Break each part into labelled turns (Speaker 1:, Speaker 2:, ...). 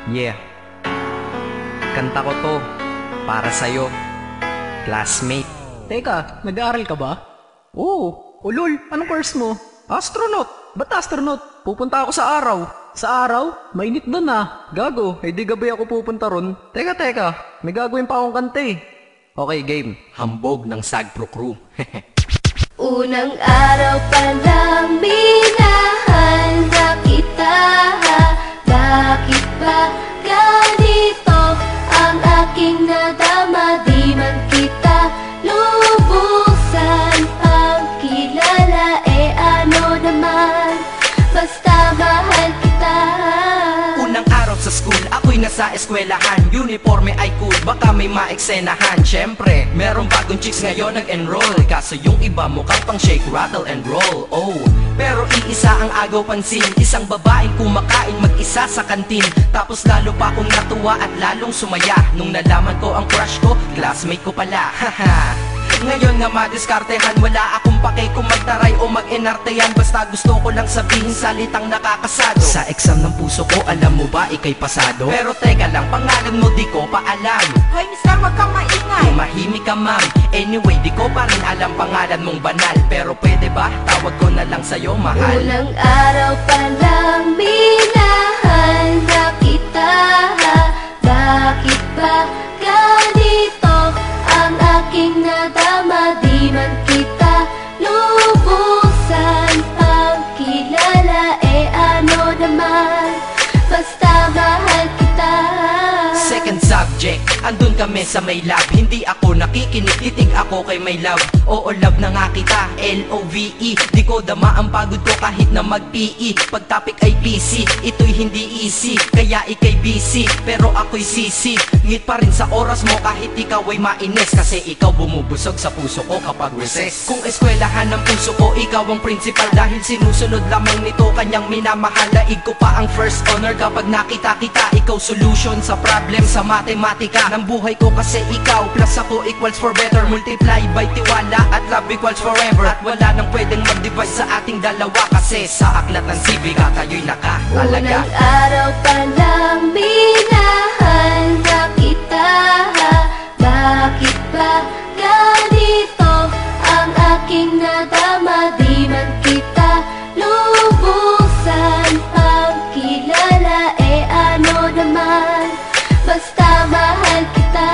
Speaker 1: Yeah, kanta ko to para sa'yo, classmate.
Speaker 2: Teka, nag-aaral ka ba? Oo. Ulol, anong course mo? Astronaut. Ba't astronaut? Pupunta ako sa araw. Sa araw? Mainit doon ah. Gago, di gabi ako pupunta ron. Teka, may gagawin pa akong kanta eh.
Speaker 1: Okay, game. Hambog ng Sagpro Crew.
Speaker 3: Unang araw pa lang minahal na kita. Bakit ba ganito ang aking nadama? Di man kita lubusan ang kilala. Ano naman, basta mahal kita.
Speaker 1: Unang araw sa school, ako'y nasa eskwelahan. Uniforme ay cool, baka may maeksenahan. Syempre, merong bagong chicks ngayon nag-enroll. Kaso yung iba mukhang pang shake, rattle and roll. Oh, pero iisa ang agaw pansin. Isang babaeng kumakain mag-isa sa kantin. Tapos lalo pa akong natuwa at lalong sumaya nung nalaman ko ang crush ko, classmate ko pala. Haha. Ngayon nga madiskartehan, wala akong pake kung magtaray o mag-enartehan. Basta gusto ko lang sabihin salitang nakakasado. Sa exam ng puso ko, alam mo ba ikay pasado? Pero teka lang, pangalan mo di ko pa alam.
Speaker 4: Hoy mister, wag kang maingay.
Speaker 1: Tumahimik ka ma'am. Anyway, di ko pa rin alam pangalan mong banal. Pero pwede ba, tawag ko na lang sa'yo mahal.
Speaker 3: Unang araw pa lang minahal na kita. Bakit ba ganito ang aking nadama? Di man kita lubusan ang kilala. Ano naman, basta mahal kita.
Speaker 1: Second subject, andun kami sa may lab. Hindi ako nakikinig, titig ako kay may love. Oo, love na nga kita, L-O-V-E. Di ko dama ang pagod ko kahit na mag-PE. Pag topic ay PC, ito'y hindi easy. Kaya ikay busy, pero ako'y sisi. Ngit pa rin sa oras mo kahit ikaw ay mainis. Kasi ikaw bumubusog sa puso ko kapag recess. Kung eskwelahan ng puso ko, ikaw ang principal. Dahil sinusunod lamang nito kanyang minamahal. Daig ko pa ang first honor kapag nakita kita. Ikaw solution sa problem sa matematika ng buhay ko. Kasi ikaw plus ako equals for better. Multiply by tiwala at love equals forever. At wala nang pwedeng mag-divide sa ating dalawa. Kasi sa aklat ng sibika tayo'y nakatalaga.
Speaker 3: Unang araw pa lang minahal na kita. Bakit ba ganito ang aking nadama? Di man kita lubusan ang kilala. Ano naman, basta mahal kita.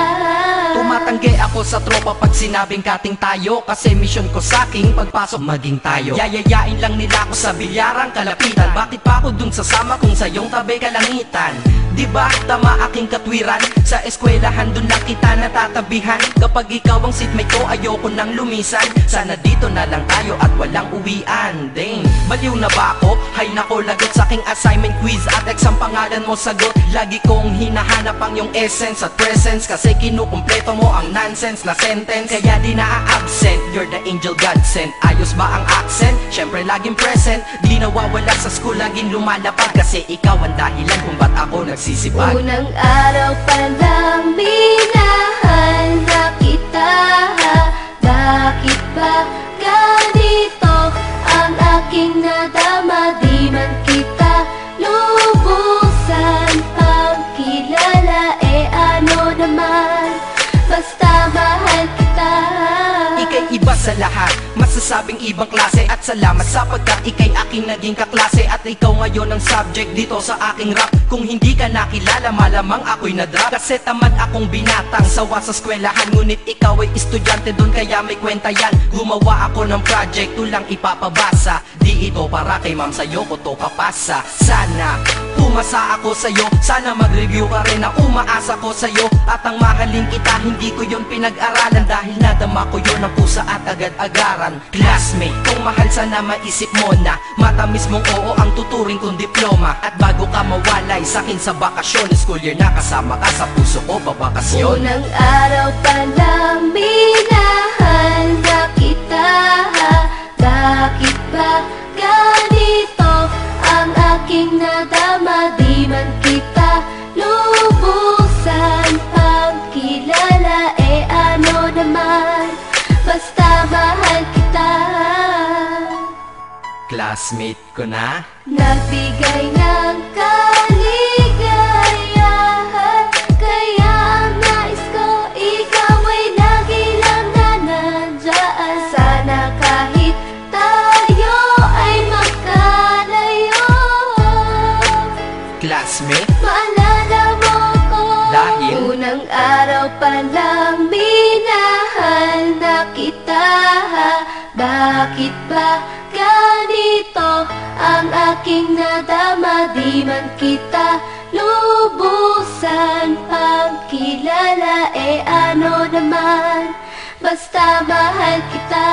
Speaker 1: Tumatanggi ako sa tropa pag sinabing kating tayo. Kasi mission ko sa'king pagpasok maging tayo. Yayayain lang nila ako sa bilyarang kalapitan. Bakit pa ako dun sasama kung sa iyong tabi kalangitan? Diba tama aking katwiran? Sa eskwelahan dun lang kita natatabihan. Kapag ikaw ang seatmate ko, ayoko nang lumisan. Sana dito na lang tayo at walang uwian. Dang, baliw na ba ako? Hay nako, lagot sa aking assignment quiz at exam pangalan mo sagot. Lagi kong hinahanap ang iyong essence at presence. Kasi kinukumpleto mo ang nonsense na sentence. Kaya di na-absent, you're the angel God sent. Ayos ba ang accent? Syempre laging present. Di nawawala sa school, laging lumalapag. Kasi ikaw ang dahilan kung ba't ako nagsisipag.
Speaker 3: Unang araw pa lang minahal na kita. Bakit ba ganito ang aking nadama? Di man kita lubusan ang kilala. Ano naman, basta mahal kita.
Speaker 1: Ika'y iba sa lahat, masasabing ibang klase. At salamat sapagkat ika'y aking naging kaklase. At ikaw ngayon ang subject dito sa aking rap. Kung hindi ka nakilala, malamang ako'y na-drop. Kasi tamad akong binatang sawa sa eskwelahan. Ngunit ikaw ay estudyante dun, kaya may kwenta yan. Gumawa ako ng project, tulang ipapabasa. Di ito para kay ma'am, sa'yo ko to papasa. Sana umasa ako sa'yo, sana mag-review ka rin na umaasa ko sa'yo. At ang mahalin kita, hindi ko yun pinag-aralan. Dahil nadama ko yun ang pusa at agad-agaran. Classmate, kung mahal sana maisip mo na matamis mong oo ang tuturing kong diploma. At bago ka mawalay sa'kin sa bakasyon, school year na kasama ka sa puso ko babakasyon.
Speaker 3: Unang araw pa lang minahal na kita. Bakit ba ganito ang aking nadama? Di man kita lubusan ang kilala. Ano naman, basta mahal kita.
Speaker 1: Classmate ko na
Speaker 3: Nagbigay ng kaligayahan. palang minahal na kita. Bakit ba ganito ang aking nadama? Di man kita lubusan pagkilala, ano naman, basta mahal kita.